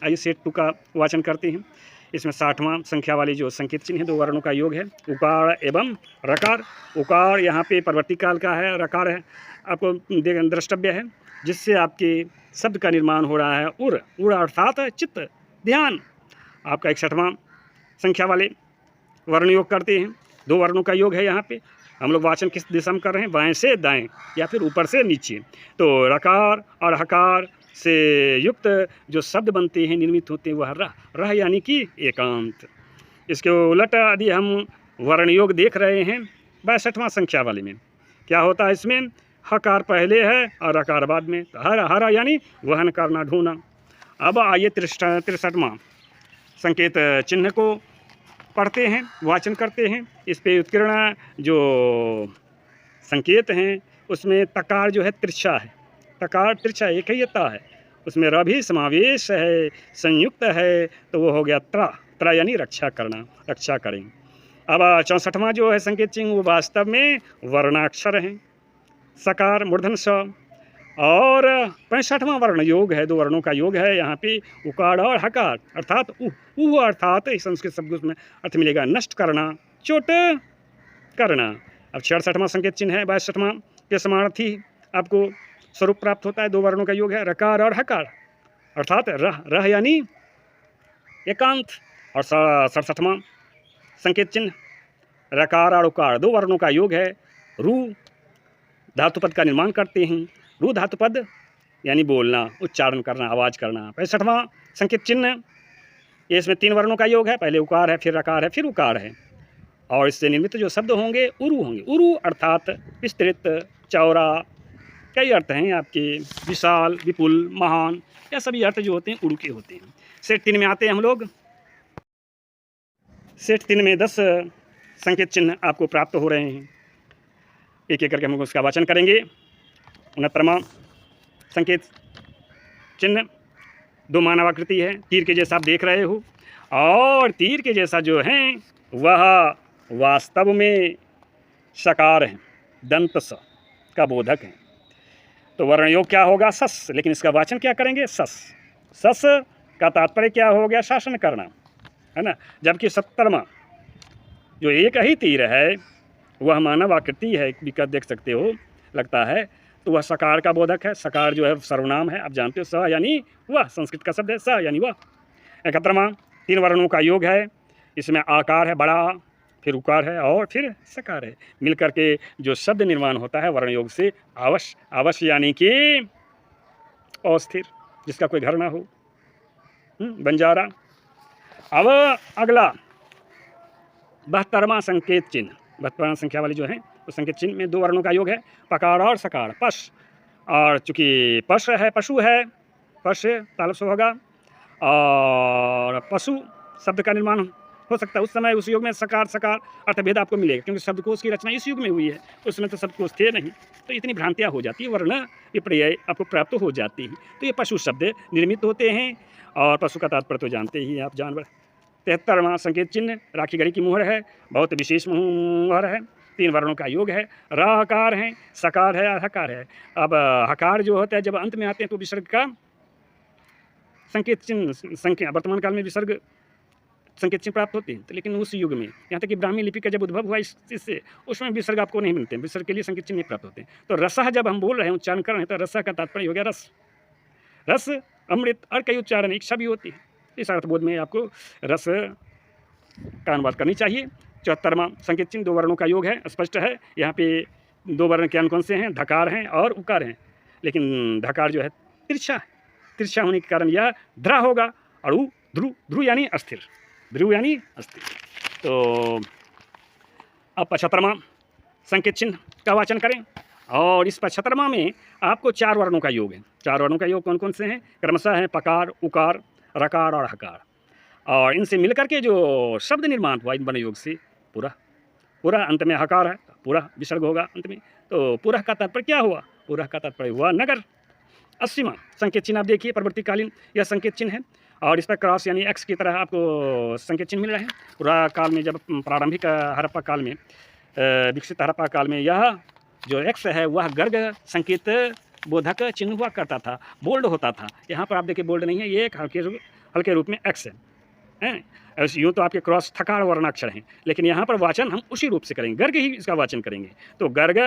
आइए सेट 2 का वाचन करते हैं। इसमें 60वां संख्या वाली जो संकेत चिन्ह है, 2 वर्णों का योग है, उकार एवं रकार। उकार यहाँ पे परवर्ती काल का है, रकार है, आपको द्रष्टव्य है, जिससे आपके शब्द का निर्माण हो रहा है। उर अर्थात चित्त, ध्यान। आपका 61वां संख्या वाले वर्ण योग करते हैं, 2 वर्णों का योग है। यहाँ पे हम लोग वाचन किस दिशा में कर रहे हैं, बाएं से दाएं या फिर ऊपर से नीचे। तो रकार और हकार से युक्त जो शब्द बनते हैं, निर्मित होते हैं, वह रह यानी कि एकांत। इसके उलट यदि हम वर्ण योग देख रहे हैं 62वां संख्या वाले में, क्या होता है, इसमें हकार पहले है और रकार बाद में। हरा यानी वहन करना, ढूंढना। अब आइए 63वां संकेत चिन्ह को पढ़ते हैं, वाचन करते हैं। इस पे उत्कीर्ण जो संकेत हैं उसमें तकार जो है तिरछा है, तकार तिरछा एक ही ता है, उसमें र भी समावेश है, संयुक्त है, तो वो हो गया त्रा यानी रक्षा करना, रक्षा करें। अब 64वां जो है संकेत चिन्ह वो वास्तव में वर्णाक्षर हैं, सकार मूर्धन स। और 65वां वर्ण योग है, 2 वर्णों का योग है यहाँ पे, उकार और हकार अर्थात अर्थात संस्कृत शब्द में अर्थ मिलेगा नष्ट करना, चोट करना। अब 66वां संकेत चिन्ह है 62वां के समानार्थी आपको स्वरूप प्राप्त होता है, 2 वर्णों का योग है, रकार और हकार अर्थात रह यानी एकांत। और 67वां संकेत चिन्ह रकार और उकार 2 वर्णों का योग है, रू धातुपद का निर्माण करते हैं। रू धातुपद यानी बोलना, उच्चारण करना, आवाज करना। 65वां संकेत चिन्ह, ये इसमें 3 वर्णों का योग है, पहले उकार है, फिर रकार है, फिर उकार है। और इससे निर्मित जो शब्द होंगे उरु होंगे। उरु अर्थात विस्तृत, चौड़ा, कई अर्थ हैं आपके, विशाल, विपुल, महान, यह सभी अर्थ जो होते हैं उरु के होते हैं। सेट 3 में आते हैं हम लोग। सेट 3 में 10 संकेत चिन्ह आपको प्राप्त हो रहे हैं, एक एक करके हम उसका वाचन करेंगे। 69वां संकेत चिन्ह 2 मानवाकृति है, तीर के जैसा आप देख रहे हो, और तीर के जैसा जो है वह वास्तव में सकार है, दंत स का बोधक है। तो वर्ण योग क्या होगा, सस, लेकिन इसका वाचन क्या करेंगे, सस। सस का तात्पर्य क्या हो गया, शासन करना, है ना। जबकि 70वां जो एक ही तीर है वह मानव आकृति है, विकट देख सकते हो, लगता है, तो वह सकार का बोधक है। सकार जो है सर्वनाम है, आप जानते हो, स यानी वह, संस्कृत का शब्द है, स यानी वह। 71वां 3 वर्णों का योग है, इसमें आकार है बड़ा, फिर उकार है और फिर सकार है, मिलकर के जो शब्द निर्माण होता है वर्ण योग से, अवश्य यानी कि अस्थिर, जिसका कोई घर ना हो, बंजारा। अब अगला 72वां संकेत चिन्ह, 72वां संख्या वाली जो है उस संकेत चिन्ह में 2 वर्णों का योग है, पकार और सकार, पश। और चूंकि पश है, पशु है, पश तालुक से होगा, और पशु शब्द का निर्माण हो सकता है। उस समय उस युग में सकार अर्थभेद आपको मिलेगा, क्योंकि शब्दकोश की रचना इस युग में हुई है, उस समय तो शब्दकोश थे नहीं, तो इतनी भ्रांतियाँ हो जाती है, वर्ण विपर्य आपको प्राप्त हो जाती है। तो ये पशु शब्द निर्मित होते हैं, और पशु का तात्पर्य तो जानते ही आप, जानवर। 73वां संकेत चिन्ह राखी गढ़ी की मुहर है, बहुत विशेष मुहर है, 3 वर्णों का योग है, हकार है, सकार है और हकार है। अब हकार जो होता है जब अंत में आते हैं तो विसर्ग का संकेत चिन्ह, संख्या वर्तमान काल में विसर्ग संकेत चिन्ह प्राप्त होते हैं, तो लेकिन उस युग में, यहाँ तक कि ब्राह्मी लिपि का जब उद्भव हुआ इससे, उसमें विसर्ग आपको नहीं मिलते हैं, विसर्ग के लिए संकेत चिन्ह नहीं प्राप्त होते हैं। तो रसः जब हम बोल रहे हैं, उच्चारण कर रहे हैं, तो रसः का तात्पर्य हो गया रस, रस, अमृत, और कई उच्चारण इच्छा भी होती है। इस अर्थबोध में आपको रस का अनुवाद करनी चाहिए। 74वां संकेत चिन्ह 2 वर्णों का योग है, स्पष्ट है, यहाँ पे 2 वर्ण कौन कौन से हैं, धकार हैं और उकार हैं, लेकिन धकार जो है तिरछा होने के कारण यह ध्रा होगा, और ध्रु यानी अस्थिर, ध्रुव यानी अस्थिर। तो अब 75वां संकेत चिन्ह का वाचन करें, और इस 75वां में आपको 4 वर्णों का योग है। 4 वर्णों का योग कौन कौन से हैं, क्रमशः हैं पकार, उकार, रकार और हकार, और इनसे मिलकर के जो शब्द निर्माण हुआ इन वर्ण योग से, पूरा अंत में हकार है, पूरा विसर्ग होगा अंत में, तो पूरा का तात्पर्य क्या हुआ, पूरा का तात्पर्य हुआ नगर। 80वां संकेत चिन्ह आप देखिए, परवर्तीकालीन यह संकेत चिन्ह है, और इस पर क्रॉस यानी एक्स की तरह आपको संकेत चिन्ह मिल रहे हैं। पूरा काल में जब प्रारंभिक हड़प्पा काल में, विकसित हड़प्पा काल में, यह जो एक्स है वह गर्ग संकेत बोधक चिन्ह हुआ करता था, बोल्ड होता था। यहाँ पर आप देखिए बोल्ड नहीं है, ये एक हल्के हल्के रूप में एक्स है। ऐसे यूँ तो आपके क्रॉस थकार वर्णाक्षर हैं, लेकिन यहाँ पर वाचन हम उसी रूप से करेंगे, गर्ग ही इसका वाचन करेंगे। तो गर्ग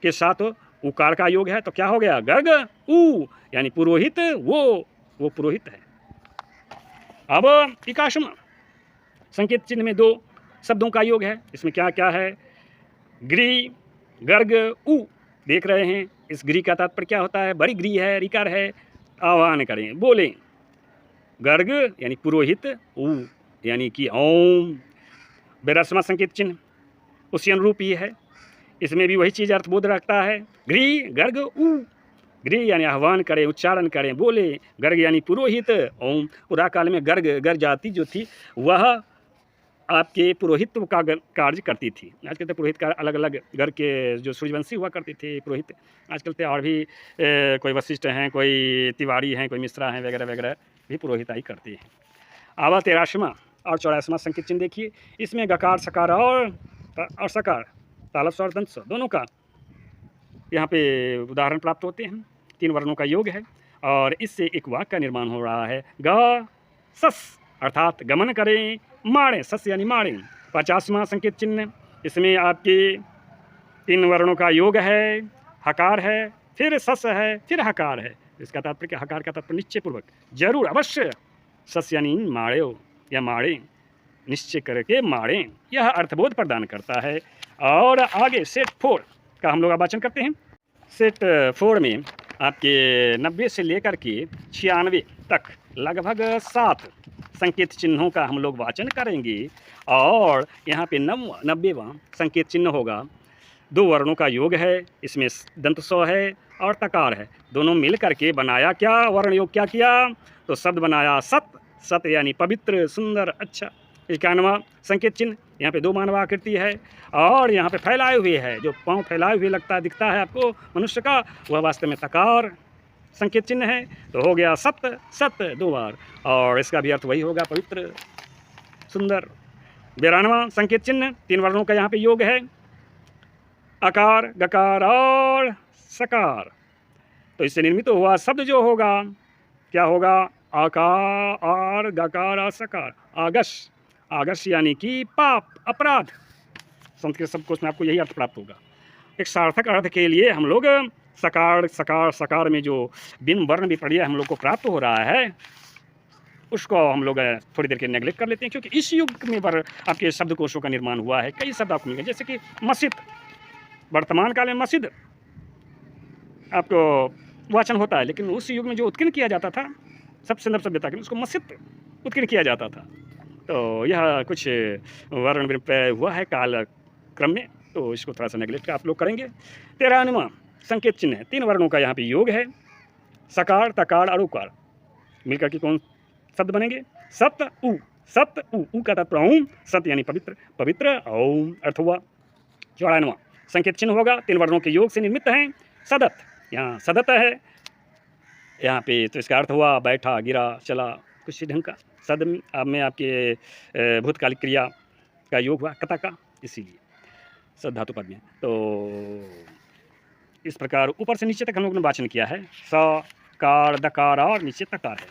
के साथ उकार का योग है, तो क्या हो गया, गर्ग ऊ, यानी पुरोहित वो पुरोहित है। अब इकाशम संकेत चिन्ह में 2 शब्दों का योग है। इसमें क्या क्या है, ग्री गर्ग ऊ देख रहे हैं। इस ग्री का तात्पर्य क्या होता है, बड़ी ग्री है, रिकार है, आह्वान करें, बोलें। गर्ग यानी पुरोहित, ऊ यानी कि ओम। बेरस्मा संकेत चिन्ह उसी अनुरूप ही है, इसमें भी वही चीज़ अर्थबोध रखता है। ग्री गर्ग ऊ, ग्री यानी आह्वान करें, उच्चारण करें, बोले। गर्ग यानी पुरोहित, ओम। पुरा काल में गर्ग जाति जो थी वह आपके पुरोहित्व का कार्य करती थी। आजकल तो पुरोहित का अलग अलग घर के जो सूर्यवंशी हुआ करते थे पुरोहित, आजकल तो और भी कोई वशिष्ठ हैं, कोई तिवारी हैं, कोई मिश्रा हैं, वगैरह वगैरह भी पुरोहिताई करते हैं। आवा 13वां और 84वां संकेत चिन्ह देखिए। इसमें गकार सकार और सकार, तालव स्वर दंत स्वर दोनों का यहाँ पे उदाहरण प्राप्त होते हैं। 3 वर्णों का योग है और इससे एक वाक्य का निर्माण हो रहा है। ग सस अर्थात गमन करें, माड़ें, सस यानी माड़ें। 50वां संकेत चिन्ह, इसमें आपके 3 वर्णों का योग है, हकार है, फिर सस है, फिर हकार है। इसका तात्पर्य क्या, हकार का तात्पर्य निश्चय पूर्वक, जरूर, अवश्य। सस यानी माड़ें या माड़ें, निश्चय करके माड़ें, यह अर्थबोध प्रदान करता है। और आगे सेट 4 का हम लोग वाचन करते हैं। सेट 4 में आपके 90 से लेकर के 96 तक लगभग 7 संकेत चिन्हों का हम लोग वाचन करेंगे। और यहाँ पे 90वां संकेत चिन्ह होगा। 2 वर्णों का योग है, इसमें दंत स्व है और तकार है, दोनों मिल करके बनाया क्या वर्ण योग, क्या किया, तो शब्द बनाया सत। सत यानी पवित्र, सुंदर, अच्छा। 91वां संकेत चिन्ह, यहाँ पे 2 मानव आकृति है और यहाँ पे फैलाए हुए है, जो पाँव फैलाए हुए लगता है, दिखता है आपको मनुष्य का, वह वास्तव में तकार संकेत चिन्ह है। तो हो गया सत, सत 2 बार, और इसका भी अर्थ वही होगा, पवित्र, सुंदर। 92वां संकेत चिन्ह, 3 वर्णों का यहाँ पे योग है, अकार गकार और सकार। तो इससे निर्मित हुआ शब्द जो होगा, क्या होगा, आकार गकार और सकार, आगस। आगस यानी कि पाप, अपराध। संस्कृत शब्दकोश में आपको यही अर्थ प्राप्त होगा। एक सार्थक अर्थ के लिए हम लोग सकार सकार सकार में जो बिन वर्ण विपर्य हम लोग को प्राप्त हो रहा है, उसको हम लोग थोड़ी देर के नेगलेक्ट कर लेते हैं, क्योंकि इस युग में पर आपके शब्दकोशों का निर्माण हुआ है। कई शब्द आपको मिलेंगे, जैसे कि मस्जिद, वर्तमान काल में मस्जिद आपको वाचन होता है, लेकिन उस युग में जो उत्कीर्ण किया जाता था सबसे नव सभ्यता के, उसको मस्जिद उत्कीर्ण किया जाता था। तो यह कुछ वर्ण विपर्य हुआ है काल क्रम में, तो इसको थोड़ा सा नेगलेक्ट आप लोग करेंगे। 93वां संकेत चिन्ह है, 3 वर्णों का यहाँ पे योग है, सकार तकार और उकार मिलकर के कौन शब्द बनेंगे, सत उ। सत उ का तात्पर्य ओम, सत यानी पवित्र, पवित्र ओम अर्थ हुआ। 94वां संकेत चिन्ह होगा, 3 वर्णों के योग से निर्मित हैं, सदत। यहाँ सदत है यहाँ पे, तो इसका अर्थ हुआ बैठा, गिरा, चला, कुछ ढंग का। सद में आपके भूतकालिक क्रिया का योग हुआ, कथा का, इसीलिए सद धातु पद में। तो इस प्रकार ऊपर से नीचे तक हम लोगों ने वाचन किया है, स कार दकार और नीचे तकार है।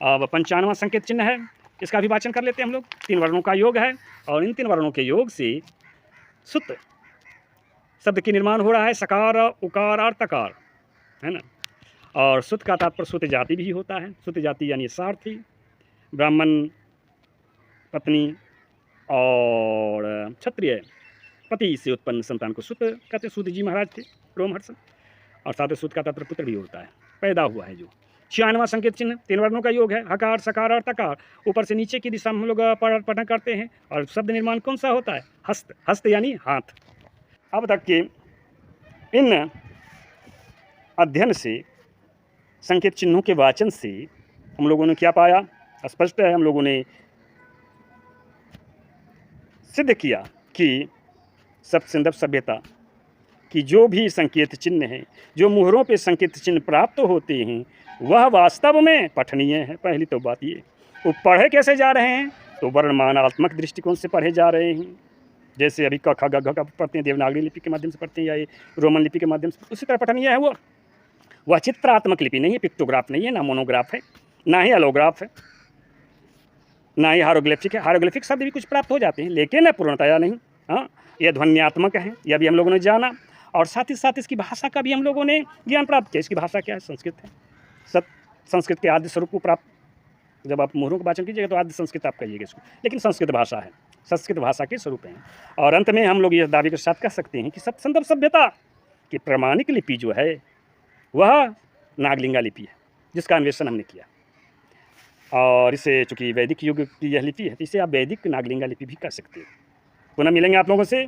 अब 95वां संकेत चिन्ह है, इसका भी वाचन कर लेते हैं हम लोग। 3 वर्णों का योग है और इन 3 वर्णों के योग से सुत शब्द की निर्माण हो रहा है, सकार उकार और तकार, है ना। और सुत का तात्पर्य सुत जाति भी होता है। सुत जाति यानी सारथी, ब्राह्मण पत्नी और क्षत्रिय पति से उत्पन्न संतान को सुत कहते। सूत जी महाराज थे रोमहर्ष, और साथ ही सुत का तात्पर्य पुत्र भी होता है, पैदा हुआ है जो। 96वां संकेत चिन्ह, 3 वर्णों का योग है, हकार सकार और तकार। ऊपर से नीचे की दिशा में हम लोग पठन करते हैं, और शब्द निर्माण कौन सा होता है, हस्त। हस्त यानी हाथ। अब तक के इन अध्ययन से, संकेत चिन्हों के वाचन से हम लोगों ने क्या पाया, स्पष्ट है, हम लोगों ने सिद्ध किया कि सबसे नव सभ्यता कि जो भी संकेत चिन्ह हैं, जो मुहरों पे संकेत चिन्ह प्राप्त होते हैं, वह वास्तव में पठनीय है। पहली तो बात ये, वो पढ़े कैसे जा रहे हैं, तो वर्णमानात्मक दृष्टिकोण से पढ़े जा रहे हैं। जैसे अभी क ख ग घ पढ़ते हैं, देवनागरी लिपि के माध्यम से पढ़ते हैं, या ये रोमन लिपि के माध्यम से, उसी तरह पठनीय है। वह चित्रात्मक लिपि नहीं है, पिक्टोग्राफ नहीं है, ना मोनोग्राफ है, ना ही एलोग्राफ है। ना ही हायरोग्लिफिक है। हायरोग्लिफिक शब्द भी कुछ प्राप्त हो जाते हैं, लेकिन पूर्णतया नहीं। हाँ, यह ध्वन्यात्मक है, यह भी हम लोगों ने जाना, और साथ ही साथ इसकी भाषा का भी हम लोगों ने ज्ञान प्राप्त किया। इसकी भाषा क्या है? संस्कृत है। संस्कृत के आद्य स्वरूप को प्राप्त, जब आप मुहरों का वाचन कीजिएगा तो आद्य संस्कृत आप कहिएगा इसको, लेकिन संस्कृत भाषा है, संस्कृत भाषा के स्वरूप हैं। और अंत में हम लोग ये दावे के साथ कह सकते हैं कि संदर्भ सभ्यता की प्रमाणिक लिपि जो है वह नागलिंगा लिपि है, जिसका अन्वेषण हमने किया। और इसे चूँकि वैदिक युग की यह लिपि है, तो इसे आप वैदिक नागलिंगा लिपि भी कह सकते हैं। पुनः मिलेंगे आप लोगों से